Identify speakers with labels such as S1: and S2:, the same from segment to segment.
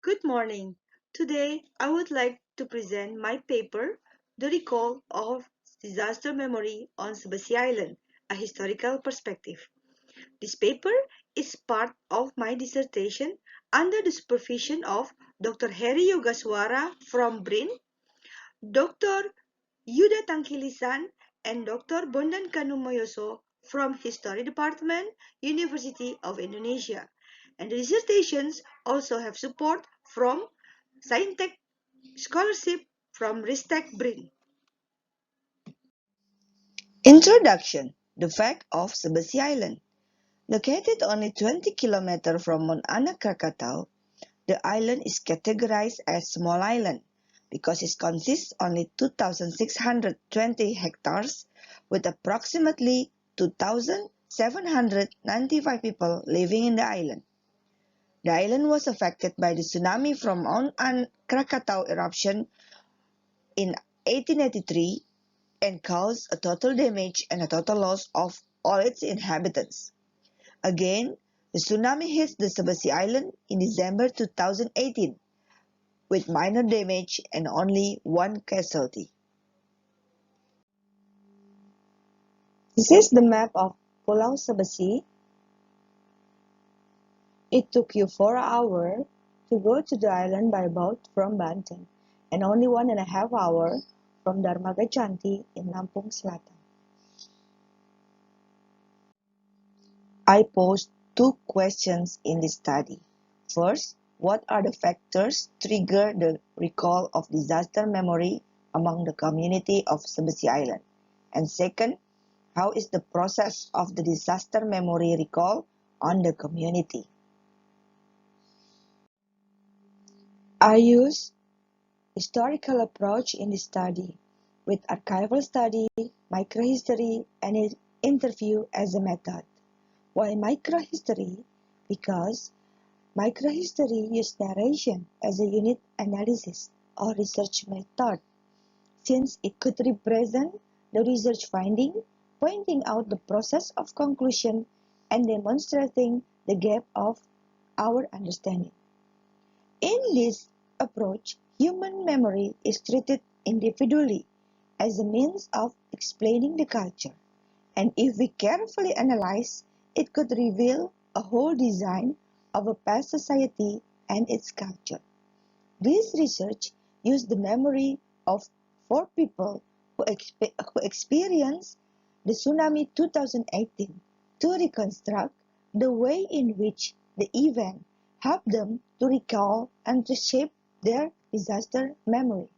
S1: Good morning. Today, I would like to present my paper, The Recall of Disaster Memory on Sabasi Island, a Historical Perspective. This paper is part of my dissertation under the supervision of Dr. Herry Yogaswara from BRIN, Dr. Yuda Tangkilisan, and Dr. Bondan Kanumoyoso from History Department, University of Indonesia. And the dissertations also have support from Scientech Scholarship from Ristek Brin. Introduction. The fact of Sabasi Island. Located only 20 km from Mount Anak Krakatau, the island is categorized as small island because it consists only 2,620 hectares with approximately 2,795 people living in the island. The island was affected by the tsunami from Mount Krakatau eruption in 1883 and caused a total damage and a total loss of all its inhabitants. Again, the tsunami hit the Sabasi Island in December 2018 with minor damage and only one casualty. This is the map of Pulau Sabasi. It took you 4 hours to go to the island by boat from Banten and only 1.5 hours from Darmaga Chanti in Lampung Selatan. I posed 2 questions in this study. First, what are the factors trigger the recall of disaster memory among the community of Sabasi Island? And second, how is the process of the disaster memory recall on the community? I use historical approach in the study with archival study, microhistory, and interview as a method. Why microhistory? Because microhistory uses narration as a unit analysis or research method, since it could represent the research finding, pointing out the process of conclusion, and demonstrating the gap of our understanding. In this approach, human memory is treated individually as a means of explaining the culture, and if we carefully analyze, it could reveal a whole design of a past society and its culture. This research used the memory of 4 people who experienced the tsunami 2018 to reconstruct the way in which the event helped them to recall and to shape their disaster memory.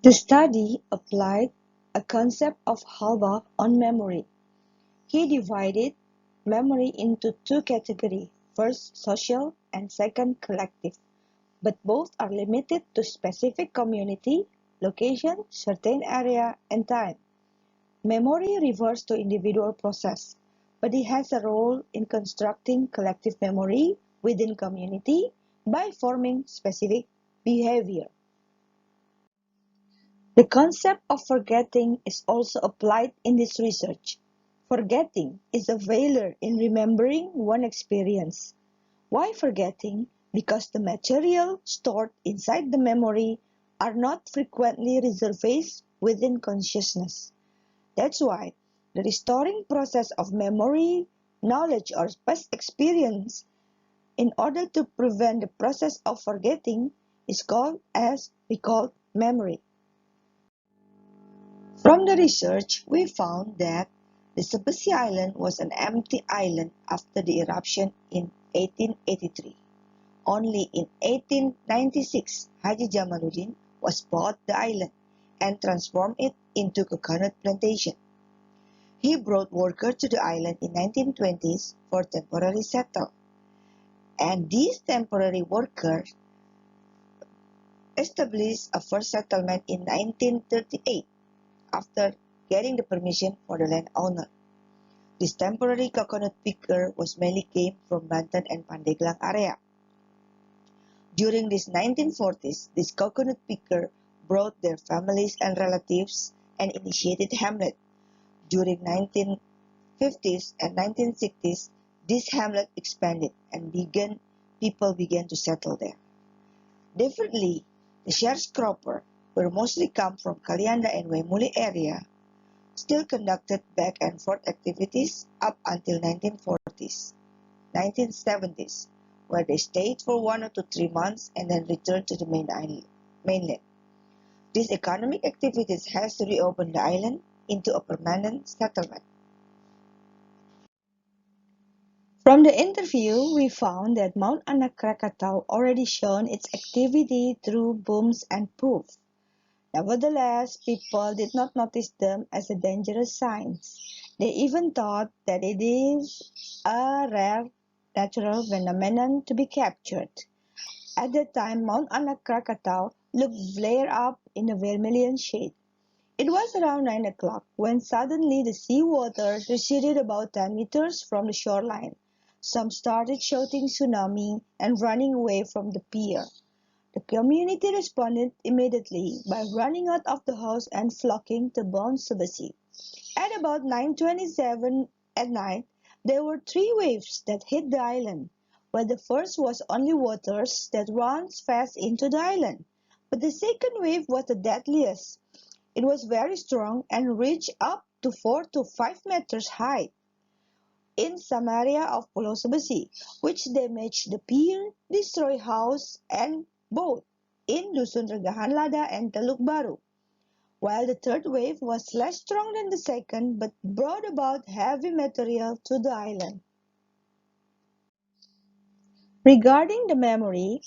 S1: The study applied a concept of Halbach on memory. He divided memory into 2 categories, first social and second collective, but both are limited to specific community, location, certain area, and time. Memory refers to individual process, but it has a role in constructing collective memory within community by forming specific behavior. The concept of forgetting is also applied in this research. Forgetting is a failure in remembering one experience. Why forgetting? Because the material stored inside the memory are not frequently resurfaced within consciousness. That's why the restoring process of memory, knowledge, or past experience in order to prevent the process of forgetting is called as recalled memory. From the research, we found that the Sabasi Island was an empty island after the eruption in 1883. Only in 1896, Haji Jamaluddin was bought the island and transformed it into coconut plantation. He brought workers to the island in 1920s for temporary settle, and these temporary workers established a first settlement in 1938 after getting the permission for the landowner. This temporary coconut picker was mainly came from Banten and Pandeglang area. During these 1940s, this coconut picker brought their families and relatives and initiated hamlet. During 1950s and 1960s, this hamlet expanded and began people began to settle there. Differently, the sharecropper, who mostly come from Kalianda and Wemuli area, still conducted back and forth activities up until 1970s, where they stayed for 1 to 3 months and then returned to the mainland. These economic activities has reopened the island into a permanent settlement. From the interview, we found that Mount Anak Krakatau already shown its activity through booms and poofs. Nevertheless, people did not notice them as a dangerous sign. They even thought that it is a rare natural phenomenon to be captured. At that time, Mount Anak Krakatau looked flare up in a vermilion shade. It was around 9 o'clock when suddenly the sea water receded about 10 meters from the shoreline. Some started shouting tsunami and running away from the pier. The community responded immediately by running out of the house and flocking to Mount Subasi. At about 9:27 at night, there were 3 waves that hit the island, where the first was only waters that runs fast into the island, but the second wave was the deadliest. It was very strong and reached up to 4 to 5 meters high in some area of Pulau Sebesi, which damaged the pier, destroyed house and boat in Dusun Regahan Lada and Teluk Baru, while the third wave was less strong than the second but brought about heavy material to the island. Regarding the memory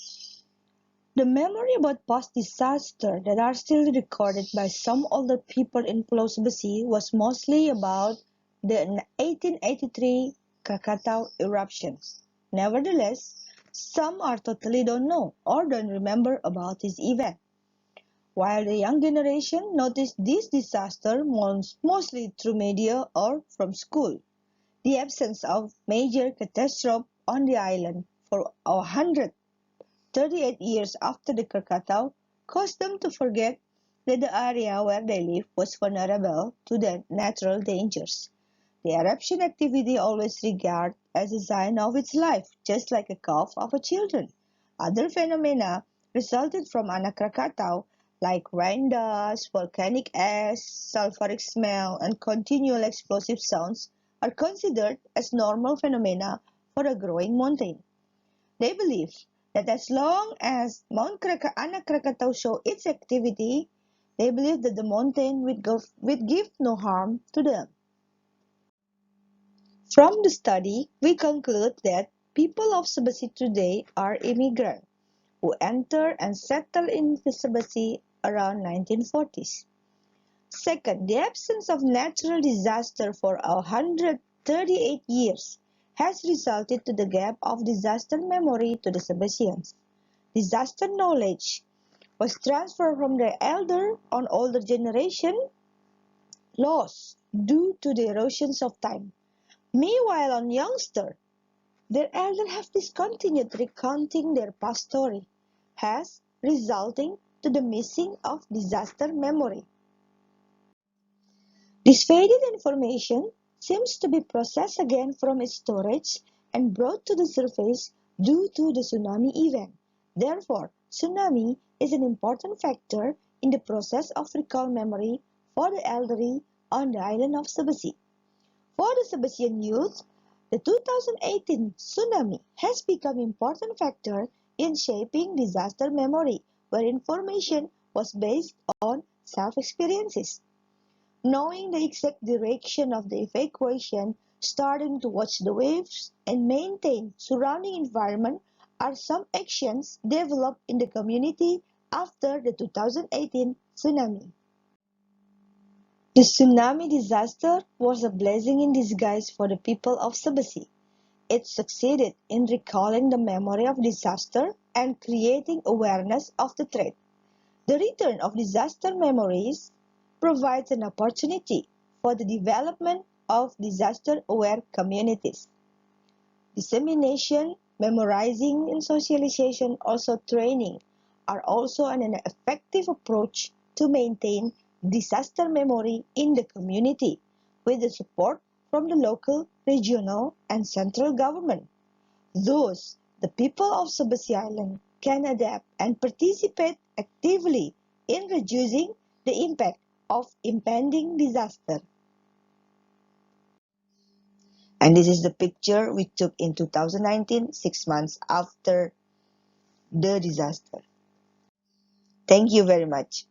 S1: about past disasters that are still recorded by some older people in Pulau Sebesi was mostly about the 1883 Krakatau eruptions. Nevertheless, some are totally don't know or don't remember about this event. While the young generation noticed this disaster mostly through media or from school, the absence of major catastrophe on the island for 138 years after the Krakatau caused them to forget that the area where they live was vulnerable to the natural dangers. The eruption activity always regarded as a sign of its life, just like a cough of a children. Other phenomena resulted from Anak Krakatau, like rain dust, volcanic ash, sulfuric smell, and continual explosive sounds, are considered as normal phenomena for a growing mountain. They believe that as long as Anak Krakatau show its activity, they believe that the mountain would give no harm to them. From the study, we conclude that people of Sebesi today are immigrants who entered and settled in Sebesi around 1940s. Second, the absence of natural disaster for 138 years has resulted to the gap of disaster memory to the Sebesians. Disaster knowledge was transferred from the elder on older generation, lost due to the erosions of time. Meanwhile, on youngster, their elders have discontinued recounting their past story, has resulting to the missing of disaster memory. This faded information seems to be processed again from its storage and brought to the surface due to the tsunami event. Therefore, tsunami is an important factor in the process of recall memory for the elderly on the island of Sebesi. For the Sebesian youth, the 2018 tsunami has become an important factor in shaping disaster memory, where information was based on self-experiences. Knowing the exact direction of the evacuation, starting to watch the waves, and maintain surrounding environment are some actions developed in the community after the 2018 tsunami. The tsunami disaster was a blessing in disguise for the people of Sebesi. It succeeded in recalling the memory of disaster and creating awareness of the threat. The return of disaster memories provides an opportunity for the development of disaster-aware communities. Dissemination, memorizing, and socialization, also training, are also an effective approach to maintain disaster memory in the community with the support from the local, regional, and central government. Thus, the people of Subasi Island can adapt and participate actively in reducing the impact of impending disaster. And this is the picture we took in 2019, 6 months after the disaster. Thank you very much.